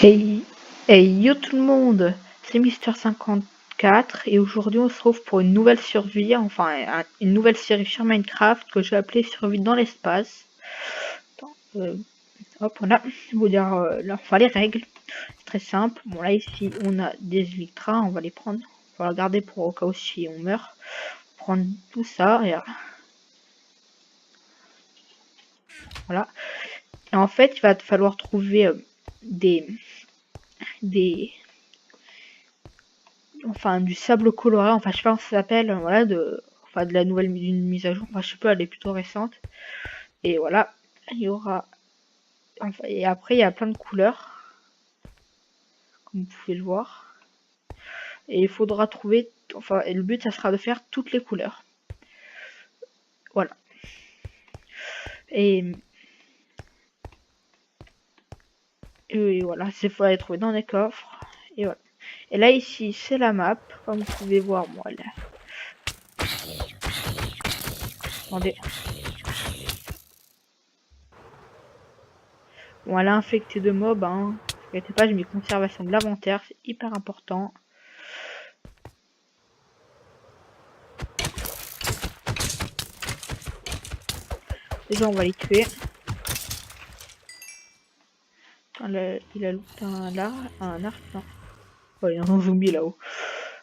Hey, hey, yo tout le monde, c'est Mister54 et aujourd'hui on se retrouve pour une nouvelle survie, une nouvelle série sur Minecraft que j'ai appelée Survie dans l'espace. Attends, hop, voilà, je vais vous dire les règles, c'est très simple. Bon là ici on a des Victra, on va les prendre, on va les garder pour au cas où si on meurt. Prendre tout ça et voilà. Et en fait il va falloir trouver des du sable coloré, je sais pas comment ça s'appelle, voilà, de la nouvelle d'une mise à jour, je sais pas, elle est plutôt récente. Et voilà, il y aura, et après il y a plein de couleurs, comme vous pouvez le voir. Et il faudra trouver, et le but ça sera de faire toutes les couleurs. Voilà. Et voilà, c'est faut aller trouver dans les coffres. Et voilà. Et là ici c'est la map, comme vous pouvez voir, moi là. Attendez. Bon, elle a infecté de mobs, hein. Ne pas, j'ai mis conservation de l'inventaire, c'est hyper important. Déjà on va les tuer. Il a looté un arc, non. Ouais, il y a un zombie là-haut.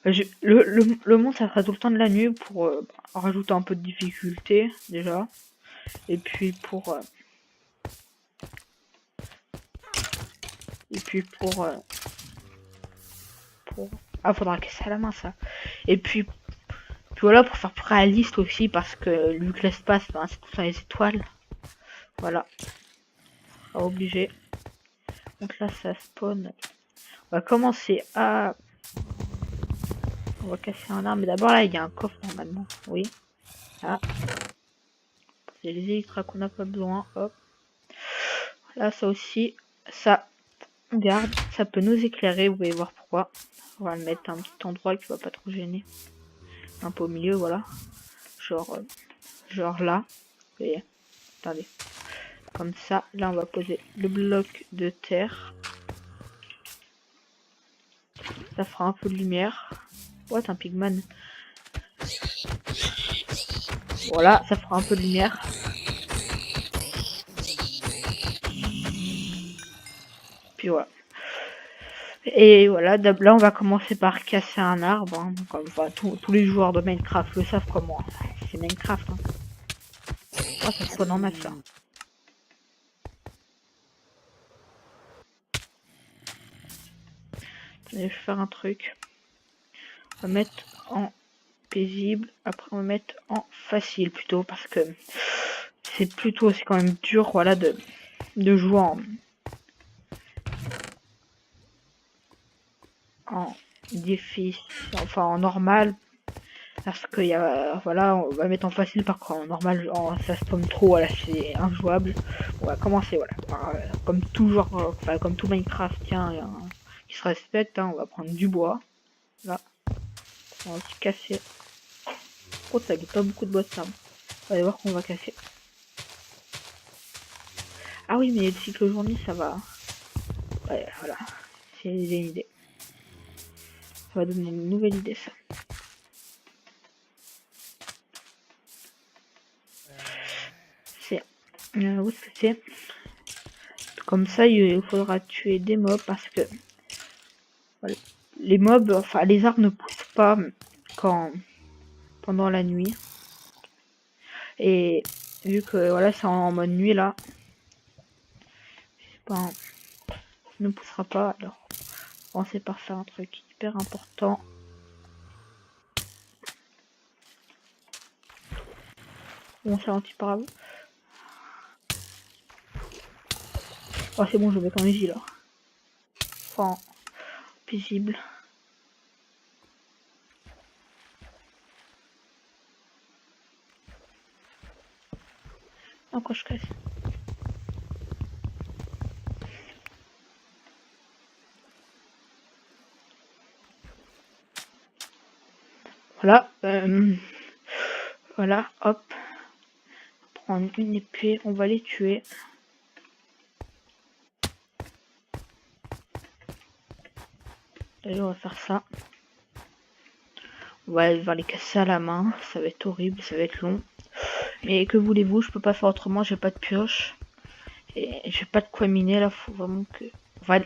Le monde ça sera tout le temps de la nuit pour rajouter un peu de difficulté déjà. Et puis pour ah, faudra casser à la main ça. Et puis voilà, pour faire plus réaliste aussi, parce que vu que l'espace c'est tout ça les étoiles. Voilà. Pas obligé. Donc là ça spawn. On va commencer à... On va casser un arbre, mais d'abord là il y a un coffre normalement. Oui. Là. C'est les élytres qu'on n'a pas besoin. Hop. Là ça aussi. Ça, on garde. Ça peut nous éclairer, vous pouvez voir pourquoi. On va le mettre à un petit endroit qui va pas trop gêner. Un peu au milieu, voilà. Genre là. Vous voyez. Attendez. Comme ça. Là on va poser le bloc de terre. Ça fera un peu de lumière. What, un pigman. Voilà, ça fera un peu de lumière. Puis voilà. Et voilà, là on va commencer par casser un arbre. Hein. Donc, tous les joueurs de Minecraft le savent comme moi. C'est Minecraft. Hein. Oh, ça spawn en masse ça. Je vais faire un truc. On va mettre en paisible. Après on va mettre en facile plutôt. Parce que c'est quand même dur, voilà, de jouer en défi, en normal, parce que voilà, on va mettre en facile, par contre en normal ça spawn trop, voilà, c'est injouable. On va commencer, voilà, comme toujours, comme tout Minecraft qui se respecte, hein, on va prendre du bois, là, on va aussi casser. Oh, ça fait pas beaucoup de bois de sable. On va aller voir qu'on va casser. Ah oui, mais le cycle journée ça va. Ouais, voilà, c'est une idée. Ça va donner une nouvelle idée ça. C'est où est-ce que c'est? Comme ça il faudra tuer des mobs parce que voilà, les mobs, les arbres ne poussent pas pendant la nuit. Et vu que voilà, c'est en mode nuit là, ça ne poussera pas. Alors commencer par faire un truc hyper important. Bon, c'est anti-parable. Oh, c'est bon, je vais mettre en easy là. Enfin, paisible. Encore je casse. Voilà. Voilà, hop. Prendre une épée, on va les tuer. Allez, on va faire ça. On va devoir les casser à la main. Ça va être horrible, ça va être long. Mais que voulez-vous, je peux pas faire autrement, j'ai pas de pioche. Et j'ai pas de quoi miner là, faut vraiment que...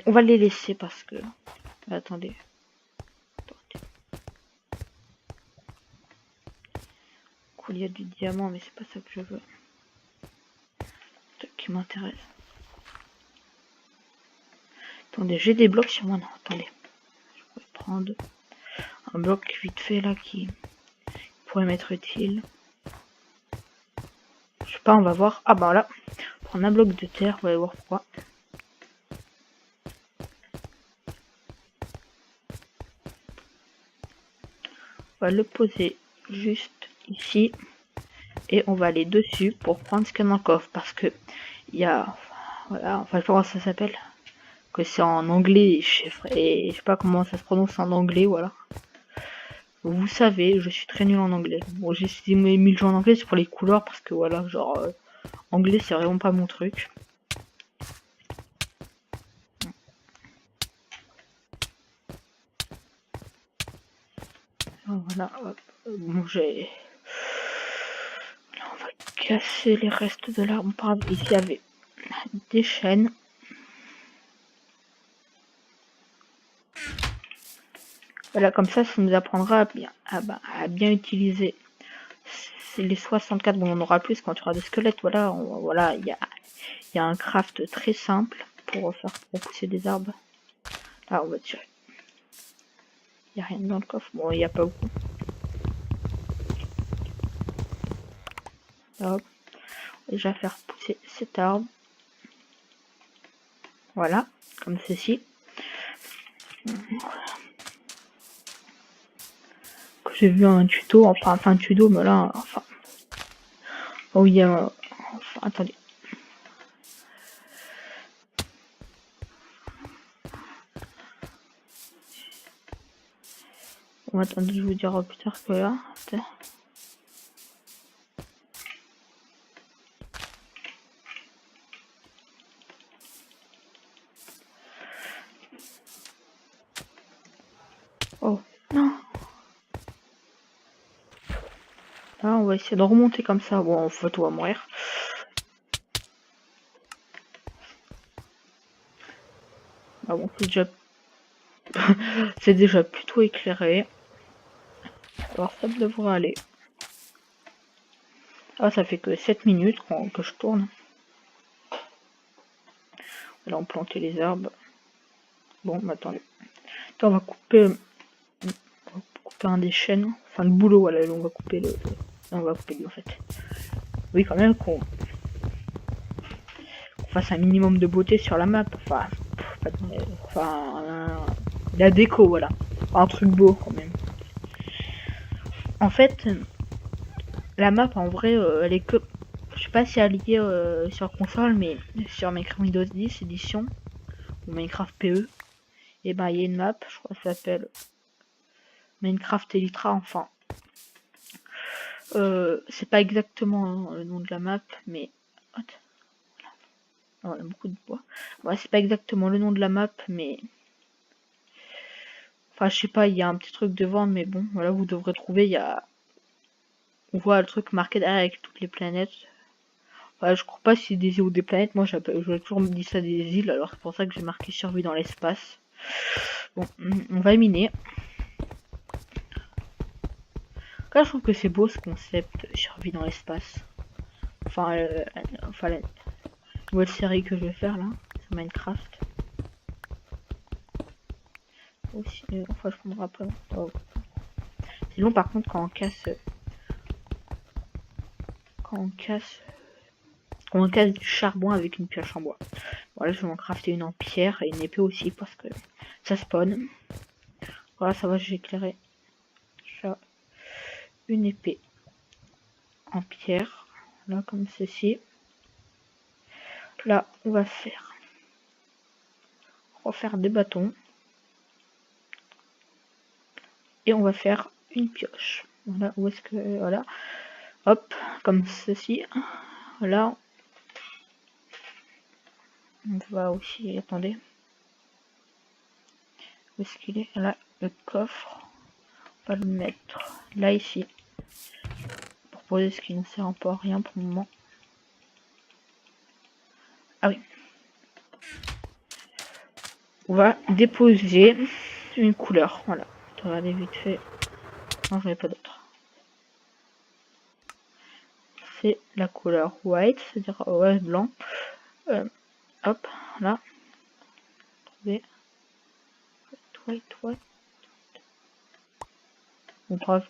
On va les laisser parce que... Attendez. Il y a du diamant, mais c'est pas ça que je veux. C'est ça qui m'intéresse. Attendez, j'ai des blocs sur moi. Non, attendez. Je pourrais prendre un bloc vite fait là qui pourrait m'être utile. Je sais pas, on va voir. Ah bah là, prendre un bloc de terre, on va voir pourquoi. On va le poser juste ici et on va aller dessus pour prendre ce qu'il y a dans le coffre parce que il y a, voilà, enfin je sais pas comment ça s'appelle, que c'est en anglais et je sais pas comment ça se prononce en anglais, voilà. Vous savez, je suis très nul en anglais. Bon, j'ai mis le jeu en anglais, c'est pour les couleurs parce que voilà, genre anglais c'est vraiment pas mon truc. Voilà, hop. Bon, j'ai... Là, on va casser les restes de l'arbre. Ici, il y avait des chaînes. Voilà, comme ça nous apprendra à bien utiliser les 64. Bon, on aura plus quand tu auras des squelettes. Voilà, voilà, il y a un craft très simple pour pousser des arbres. Là, on va tirer. Il n'y a rien dans le coffre. Bon, il n'y a pas beaucoup. Hop. Déjà faire pousser cet arbre. Voilà, comme ceci. Que j'ai vu un tuto, enfin un tuto, mais là, enfin. Oh, il y a. Enfin, attendez. Bon, attendez, je vous dirai plus tard que là. Oh, non. Là, on va essayer de remonter comme ça. Bon, en fait, on va mourir. Ah bon, c'est déjà... c'est déjà plutôt éclairé. Alors, ça devrait aller. Ah, ça fait que 7 minutes que je tourne. Là, on plantait les arbres. Bon, attendez. Attends, on va couper un des chaînes. Enfin, le boulot, voilà. On va couper le... Non, on va couper lui, en fait. Oui, quand même, qu'on fasse un minimum de beauté sur la map. Enfin, la déco, voilà. Un truc beau, quand même. En fait, la map, en vrai, elle est que... Je sais pas si elle est liée sur console, mais sur Minecraft Windows 10 édition, ou Minecraft PE, et ben il y a une map, je crois que ça s'appelle Minecraft Elytra, enfin. C'est pas exactement le nom de la map, mais... Oh, il y a beaucoup de bois. Ouais, c'est pas exactement le nom de la map, mais... Enfin, je sais pas, il y a un petit truc devant, mais bon, voilà, vous devrez trouver, il y a... On voit le truc marqué derrière avec toutes les planètes. Ouais, je crois pas si c'est des îles ou des planètes. Moi, j'ai toujours dit ça des îles, alors c'est pour ça que j'ai marqué survie dans l'espace. Bon, on va miner. Là, je trouve que c'est beau ce concept survie dans l'espace. Enfin, la nouvelle série que je vais faire là, sur Minecraft. Aussi, enfin, je prendrai après. Oh. C'est long par contre quand on casse. Quand on casse du charbon avec une pioche en bois. Voilà, je vais en crafter une en pierre et une épée aussi parce que ça spawn. Voilà, ça va, j'ai éclairé. Une épée en pierre, là comme ceci. Là, on va refaire des bâtons et on va faire une pioche. Voilà, où est-ce que voilà, hop, comme ceci. Voilà, on va aussi, attendez. Où est-ce qu'il est? Là, le coffre. On va le mettre là, ici. Pour poser ce qui ne sert un peu à rien pour le moment. Ah oui. On va déposer une couleur. Voilà. Regardez vite fait. Non, j'en ai pas d'autre. C'est la couleur white, c'est-à-dire blanc. Hop, là. White. Bon, bref.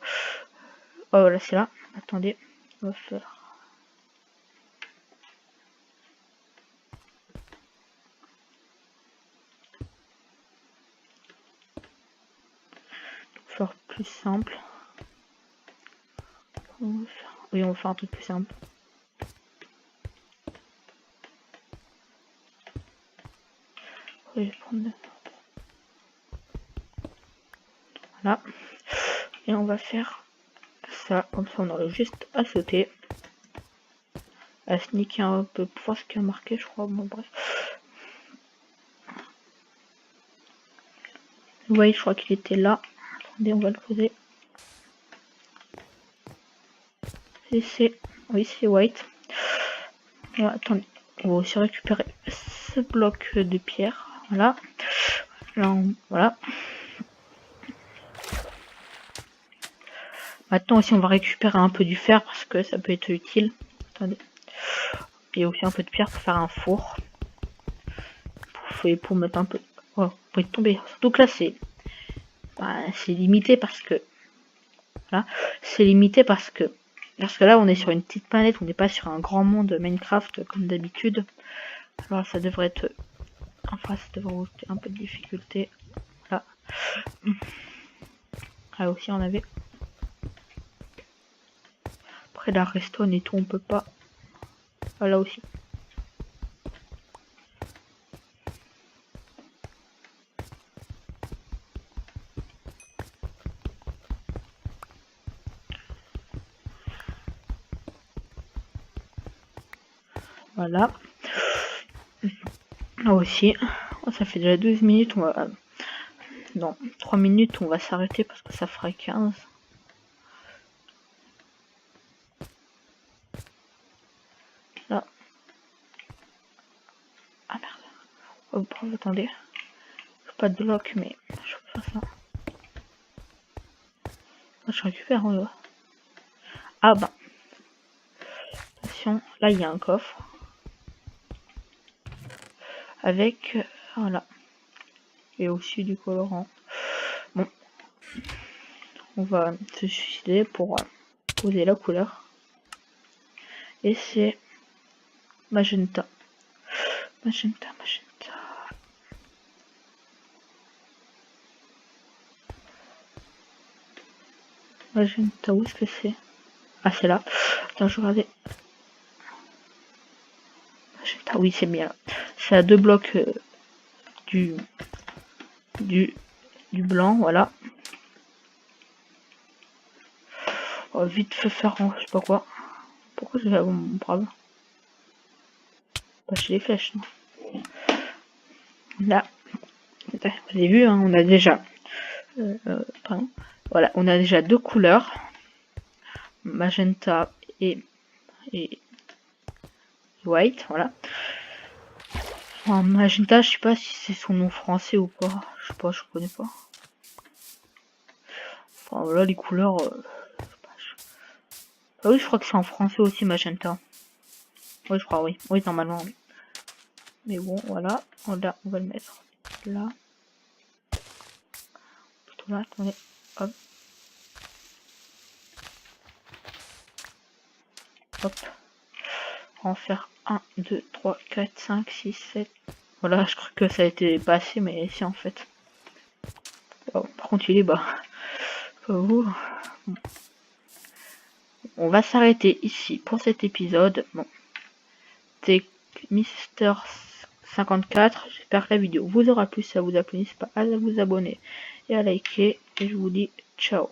Oh, voilà, c'est là. Attendez, on va faire. Faire plus simple. Oui, on va faire un truc plus simple. Oui, je vais prendre... Voilà. Et on va faire ça. Comme ça, on aura juste à sauter. À sneaker un peu pour voir ce qu'il y a marqué, je crois. Bon, bref. Vous voyez, je crois qu'il était là. Attendez, on va le poser. Et c'est... Oui, c'est white. Voilà, attendez. On va aussi récupérer ce bloc de pierre. Voilà. Là, voilà. Maintenant aussi, on va récupérer un peu du fer parce que ça peut être utile. Attendez. Et aussi un peu de pierre pour faire un four. Pour mettre un peu... Oh, pour être tombé. Surtout que là, c'est limité parce que... Voilà. C'est limité parce que là, on est sur une petite planète. On n'est pas sur un grand monde Minecraft comme d'habitude. Alors, ça devrait être... Enfin, ça devrait rajouter un peu de difficulté. Là. Là aussi, on avait... Après, la redstone et tout, on peut pas... Voilà aussi. Voilà. Là aussi. Oh, ça fait déjà 12 minutes. On va... Non, 3 minutes, on va s'arrêter parce que ça fera 15. Là. Ah merde. Oh, bon, attendez. Pas de bloc, mais je peux faire ça. Je récupère en haut. Ah bah. Attention, là il y a un coffre. Avec, voilà. Et aussi du colorant. Bon. On va se suicider pour poser la couleur. Et c'est magenta. Magenta. Magenta, où est-ce que c'est? Ah, c'est là. Attends, je regardais. Magenta, oui, c'est bien là. C'est à 2 blocs du blanc, voilà. Oh, vite fait faire, je sais pas quoi. Pourquoi j'ai mon brave? Bah, j'ai les flèches, non? Là, vous avez vu, hein, on a déjà... pardon. Voilà, on a déjà 2 couleurs. Magenta et white, voilà. Enfin, magenta, je sais pas si c'est son nom français ou pas. Je sais pas, je connais pas. Enfin, voilà, les couleurs... Ah oui, je crois que c'est en français aussi, magenta. Oui, je crois, oui. Oui, normalement, oui. Mais bon, voilà. On va le mettre là. Plutôt là, attendez. Hop. Hop. On va en faire 1, 2, 3, 4, 5, 6, 7. Voilà, je crois que ça a été passé, mais si en fait. Oh, par contre, il est bas. Bon. On va s'arrêter ici pour cet épisode. Bon. C'est Mister54. J'espère que la vidéo vous aura plu. Si ça vous a plu, n'hésitez pas à vous abonner et à liker. Et je vous dis ciao.